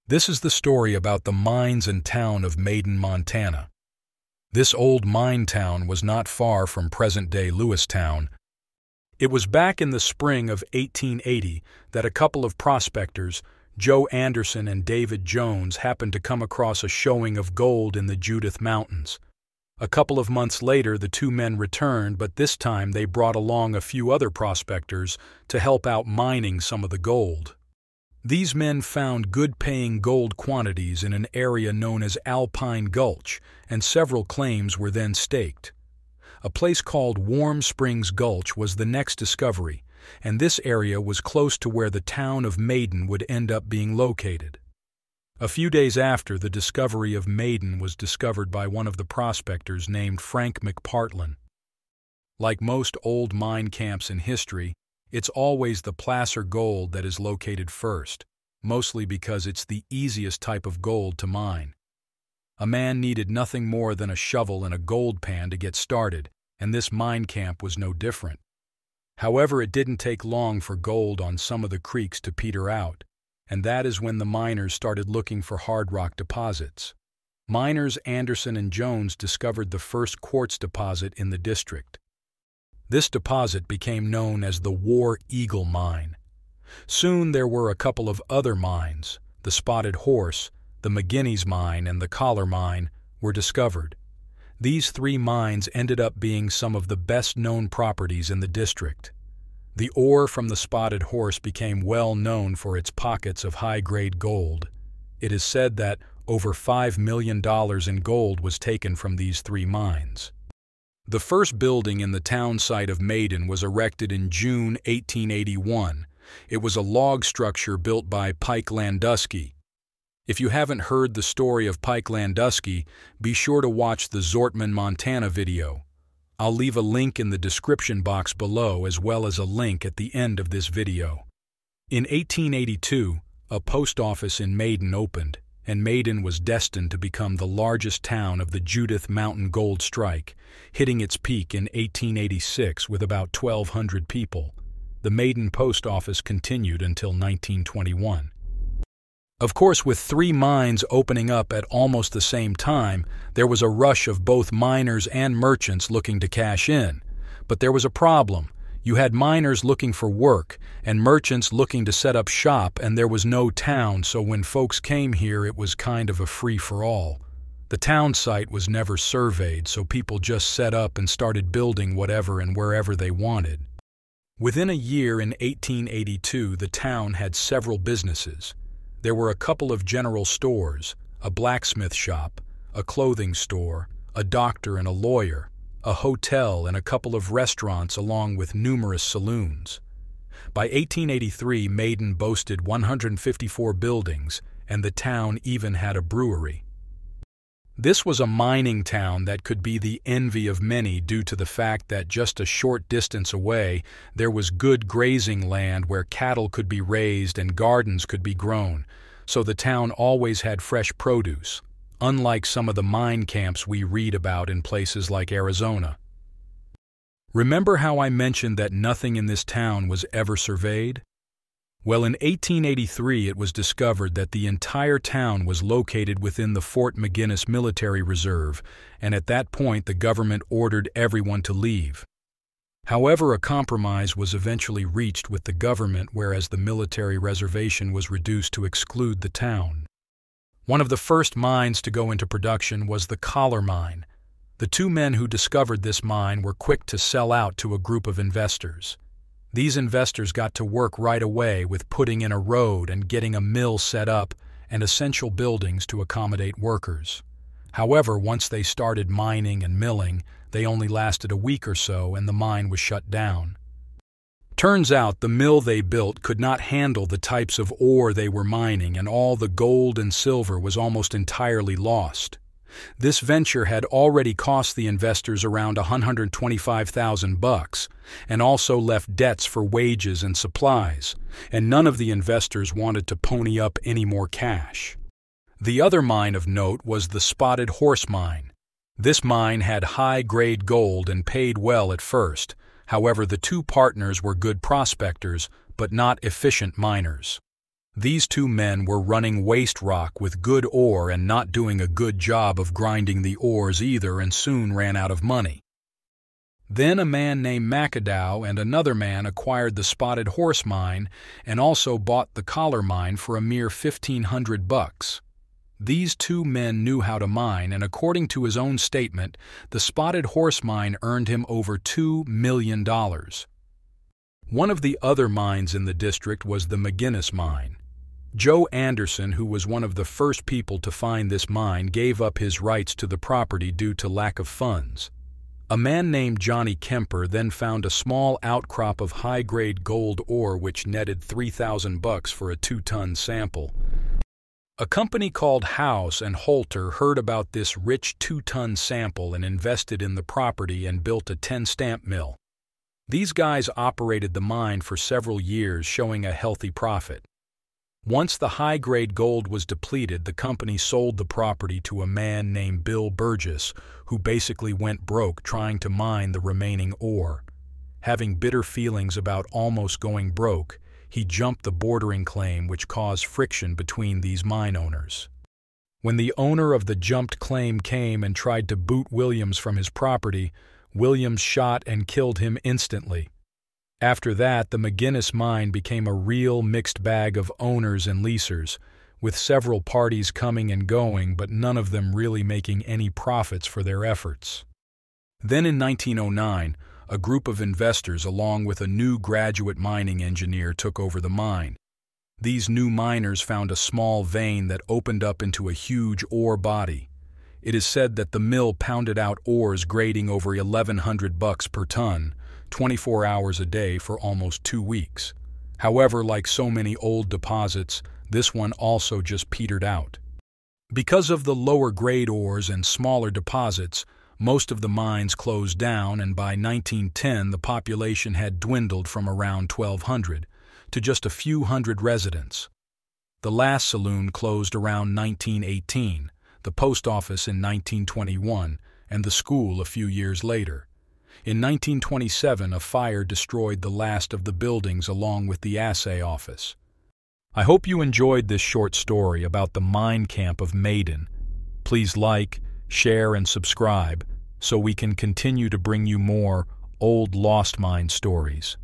This is the story about the mines and town of Maiden, Montana. This old mine town was not far from present-day Lewistown. It was back in the spring of 1880 that a couple of prospectors, Joe Anderson and David Jones, happened to come across a showing of gold in the Judith Mountains. A couple of months later, the two men returned, but this time they brought along a few other prospectors to help out mining some of the gold. These men found good-paying gold quantities in an area known as Alpine Gulch, and several claims were then staked. A place called Warm Springs Gulch was the next discovery, and this area was close to where the town of Maiden would end up being located. A few days after, the discovery of Maiden was discovered by one of the prospectors named Frank McPartlin. Like most old mine camps in history, it's always the placer gold that is located first, mostly because it's the easiest type of gold to mine. A man needed nothing more than a shovel and a gold pan to get started, and this mine camp was no different. However, it didn't take long for gold on some of the creeks to peter out, and that is when the miners started looking for hard rock deposits. Miners Anderson and Jones discovered the first quartz deposit in the district. This deposit became known as the War Eagle Mine. Soon there were a couple of other mines, the Spotted Horse, the Maginnis Mine, and the Collar Mine, were discovered. These three mines ended up being some of the best-known properties in the district. The ore from the Spotted Horse became well known for its pockets of high-grade gold. It is said that over $5 million in gold was taken from these three mines. The first building in the town site of Maiden was erected in June 1881. It was a log structure built by Pike Landusky. If you haven't heard the story of Pike Landusky, be sure to watch the Maiden Montana video. I'll leave a link in the description box below as well as a link at the end of this video. In 1882, a post office in Maiden opened, and Maiden was destined to become the largest town of the Judith Mountain Gold Strike, hitting its peak in 1886 with about 1,200 people. The Maiden post office continued until 1921. Of course, with three mines opening up at almost the same time, there was a rush of both miners and merchants looking to cash in. But there was a problem. You had miners looking for work and merchants looking to set up shop, and there was no town, so when folks came here it was kind of a free-for-all. The town site was never surveyed, so people just set up and started building whatever and wherever they wanted. Within a year in 1882, the town had several businesses. There were a couple of general stores, a blacksmith shop, a clothing store, a doctor and a lawyer, a hotel, and a couple of restaurants along with numerous saloons. By 1883, Maiden boasted 154 buildings, and the town even had a brewery. This was a mining town that could be the envy of many due to the fact that just a short distance away there was good grazing land where cattle could be raised and gardens could be grown, so the town always had fresh produce, unlike some of the mine camps we read about in places like Arizona. Remember how I mentioned that nothing in this town was ever surveyed? Well, in 1883 it was discovered that the entire town was located within the Fort Maginnis military reserve, and at that point the government ordered everyone to leave. However, a compromise was eventually reached with the government, whereas the military reservation was reduced to exclude the town. One of the first mines to go into production was the Collar Mine. The two men who discovered this mine were quick to sell out to a group of investors. These investors got to work right away with putting in a road and getting a mill set up and essential buildings to accommodate workers. However, once they started mining and milling, they only lasted a week or so and the mine was shut down. Turns out the mill they built could not handle the types of ore they were mining, and all the gold and silver was almost entirely lost. This venture had already cost the investors around $125,000 and also left debts for wages and supplies, and none of the investors wanted to pony up any more cash. The other mine of note was the Spotted Horse Mine. This mine had high-grade gold and paid well at first. However, the two partners were good prospectors, but not efficient miners. These two men were running waste rock with good ore and not doing a good job of grinding the ores either, and soon ran out of money. Then a man named Maginnis and another man acquired the Spotted Horse mine and also bought the Collar mine for a mere $1,500. These two men knew how to mine, and according to his own statement, the Spotted Horse mine earned him over $2 million. One of the other mines in the district was the Maginnis mine. Joe Anderson, who was one of the first people to find this mine, gave up his rights to the property due to lack of funds. A man named Johnny Kemper then found a small outcrop of high-grade gold ore which netted $3,000 for a 2-ton sample. A company called House and Holter heard about this rich 2-ton sample and invested in the property and built a 10-stamp mill. These guys operated the mine for several years, showing a healthy profit. Once the high-grade gold was depleted, the company sold the property to a man named Bill Burgess, who basically went broke trying to mine the remaining ore. Having bitter feelings about almost going broke, he jumped the bordering claim, which caused friction between these mine owners. When the owner of the jumped claim came and tried to boot Williams from his property, Williams shot and killed him instantly. After that, the Maginnis mine became a real mixed bag of owners and leasers, with several parties coming and going, but none of them really making any profits for their efforts. Then in 1909, a group of investors along with a new graduate mining engineer took over the mine. These new miners found a small vein that opened up into a huge ore body. It is said that the mill pounded out ores grading over $1,100 per ton, 24 hours a day for almost 2 weeks. However, like so many old deposits, this one also just petered out. Because of the lower grade ores and smaller deposits, most of the mines closed down, and by 1910 the population had dwindled from around 1,200 to just a few hundred residents. The last saloon closed around 1918, the post office in 1921, and the school a few years later. In 1927, a fire destroyed the last of the buildings along with the assay office. I hope you enjoyed this short story about the mine camp of Maiden. Please like, share, and subscribe so we can continue to bring you more old lost mine stories.